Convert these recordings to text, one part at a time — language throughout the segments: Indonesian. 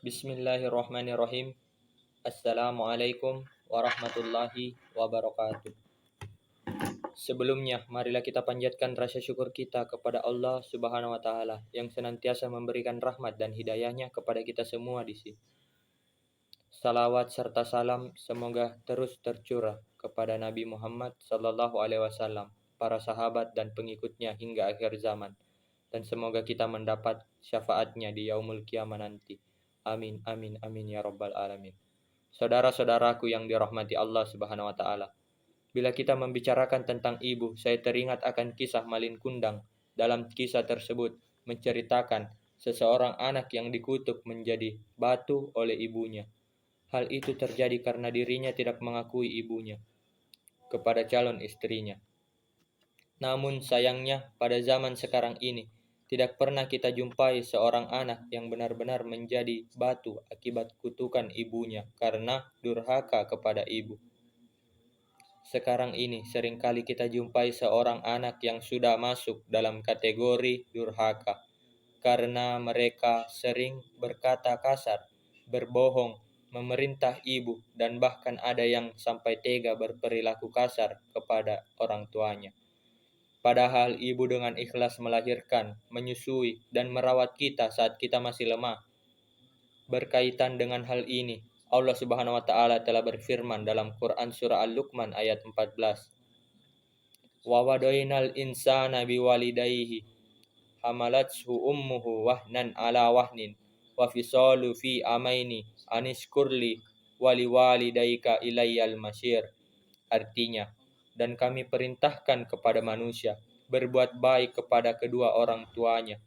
Bismillahirrahmanirrahim. Assalamualaikum warahmatullahi wabarakatuh. Sebelumnya, marilah kita panjatkan rasa syukur kita kepada Allah Subhanahu wa Ta'ala yang senantiasa memberikan rahmat dan hidayahnya kepada kita semua di sini. Salawat serta salam semoga terus tercurah kepada Nabi Muhammad Sallallahu Alaihi Wasallam, para sahabat dan pengikutnya hingga akhir zaman, dan semoga kita mendapat syafaatnya di yaumul kiamah nanti. Amin, amin, amin ya rabbal alamin. Saudara-saudaraku yang dirahmati Allah Subhanahu wa Ta'ala, bila kita membicarakan tentang ibu, saya teringat akan kisah Malin Kundang. Dalam kisah tersebut menceritakan seseorang anak yang dikutuk menjadi batu oleh ibunya. Hal itu terjadi karena dirinya tidak mengakui ibunya kepada calon istrinya. Namun sayangnya pada zaman sekarang ini tidak pernah kita jumpai seorang anak yang benar-benar menjadi batu akibat kutukan ibunya karena durhaka kepada ibu. Sekarang ini seringkali kita jumpai seorang anak yang sudah masuk dalam kategori durhaka karena mereka sering berkata kasar, berbohong, memerintah ibu, dan bahkan ada yang sampai tega berperilaku kasar kepada orang tuanya. Padahal ibu dengan ikhlas melahirkan, menyusui, dan merawat kita saat kita masih lemah. Berkaitan dengan hal ini, Allah Subhanahu wa Ta'ala telah berfirman dalam Quran surah Al-Luqman ayat 14. Wa wadainal insana biwalidayhi hamalathu ummuhu wahnan ala wahnin wa fisalu fi amaini anishkurli waliwalidayka ilayyal masyir. Artinya, dan kami perintahkan kepada manusia berbuat baik kepada kedua orang tuanya.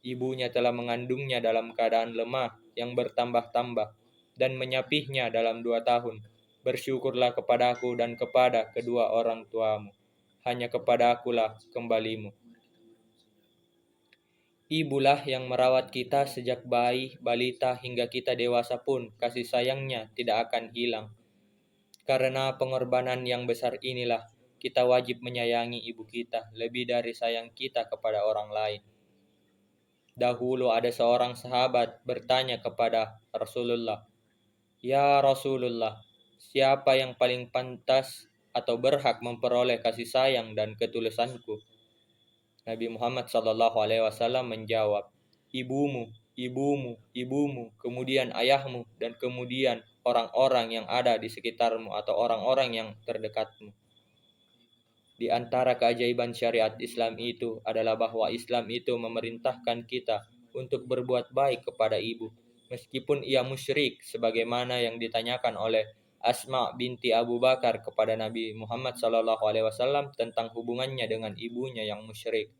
Ibunya telah mengandungnya dalam keadaan lemah yang bertambah-tambah dan menyapihnya dalam 2 tahun. Bersyukurlah kepadaku dan kepada kedua orang tuamu. Hanya kepada akulah kembalimu. Ibulah yang merawat kita sejak bayi, balita hingga kita dewasa pun kasih sayangnya tidak akan hilang. Karena pengorbanan yang besar inilah kita wajib menyayangi ibu kita lebih dari sayang kita kepada orang lain. Dahulu ada seorang sahabat bertanya kepada Rasulullah, "Ya Rasulullah, siapa yang paling pantas atau berhak memperoleh kasih sayang dan ketulusanku?" Nabi Muhammad SAW menjawab, "Ibumu, ibumu, ibumu, kemudian ayahmu, dan kemudian orang-orang yang ada di sekitarmu atau orang-orang yang terdekatmu." Di antara keajaiban syariat Islam itu adalah bahwa Islam itu memerintahkan kita untuk berbuat baik kepada ibu, meskipun ia musyrik, sebagaimana yang ditanyakan oleh Asma binti Abu Bakar kepada Nabi Muhammad SAW tentang hubungannya dengan ibunya yang musyrik.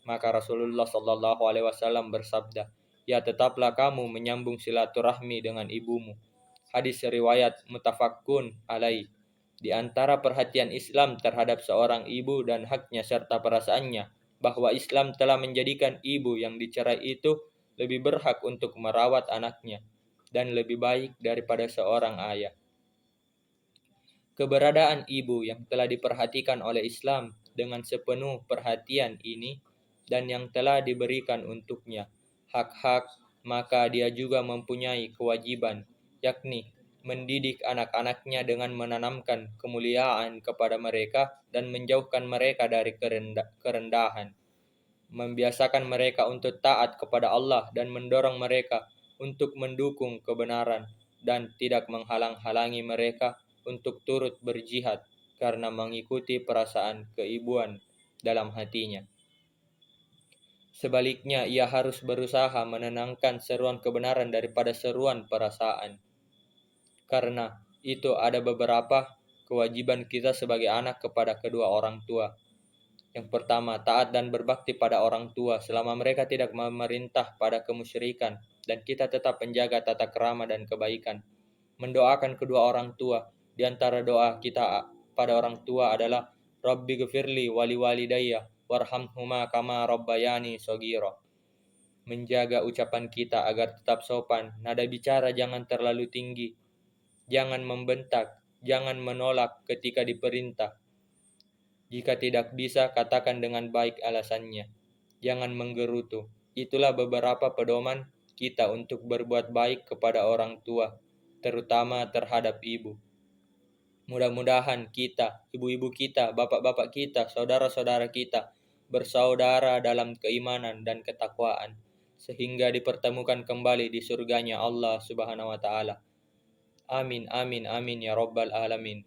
Maka Rasulullah SAW bersabda, "Ya tetaplah kamu menyambung silaturahmi dengan ibumu." Hadis riwayat muttafaqun alaih. Di antara perhatian Islam terhadap seorang ibu dan haknya serta perasaannya, bahwa Islam telah menjadikan ibu yang dicerai itu lebih berhak untuk merawat anaknya dan lebih baik daripada seorang ayah. Keberadaan ibu yang telah diperhatikan oleh Islam dengan sepenuh perhatian ini dan yang telah diberikan untuknya hak-hak, maka dia juga mempunyai kewajiban, yakni mendidik anak-anaknya dengan menanamkan kemuliaan kepada mereka dan menjauhkan mereka dari kerendahan, membiasakan mereka untuk taat kepada Allah dan mendorong mereka untuk mendukung kebenaran dan tidak menghalang-halangi mereka untuk turut berjihad karena mengikuti perasaan keibuan dalam hatinya. Sebaliknya, ia harus berusaha menenangkan seruan kebenaran daripada seruan perasaan. Karena itu ada beberapa kewajiban kita sebagai anak kepada kedua orang tua. Yang pertama, taat dan berbakti pada orang tua selama mereka tidak memerintah pada kemusyrikan, dan kita tetap menjaga tata krama dan kebaikan. Mendoakan kedua orang tua. Di antara doa kita pada orang tua adalah Rabbi ghfirli wali walidayya warhamhuma kama rabbayani shaghira. Menjaga ucapan kita agar tetap sopan, nada bicara jangan terlalu tinggi, jangan membentak, jangan menolak ketika diperintah. Jika tidak bisa, katakan dengan baik alasannya. Jangan menggerutu. Itulah beberapa pedoman kita untuk berbuat baik kepada orang tua, terutama terhadap ibu. Mudah-mudahan kita, ibu-ibu kita, bapak-bapak kita, saudara-saudara kita bersaudara dalam keimanan dan ketakwaan, sehingga dipertemukan kembali di surganya Allah Subhanahu wa Ta'ala. Amin, amin, amin ya Rabbal Alamin.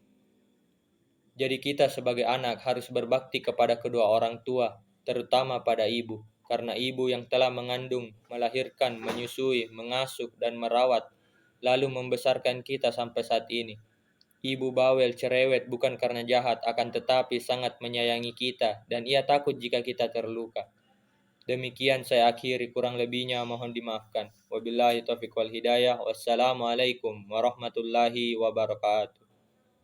Jadi kita sebagai anak harus berbakti kepada kedua orang tua, terutama pada ibu, karena ibu yang telah mengandung, melahirkan, menyusui, mengasuh, dan merawat, lalu membesarkan kita sampai saat ini. Ibu bawel cerewet bukan karena jahat, akan tetapi sangat menyayangi kita, dan ia takut jika kita terluka. Demikian saya akhiri, kurang lebihnya mohon dimaafkan. Wabillahi taufiq wal hidayah. Wassalamualaikum warahmatullahi wabarakatuh.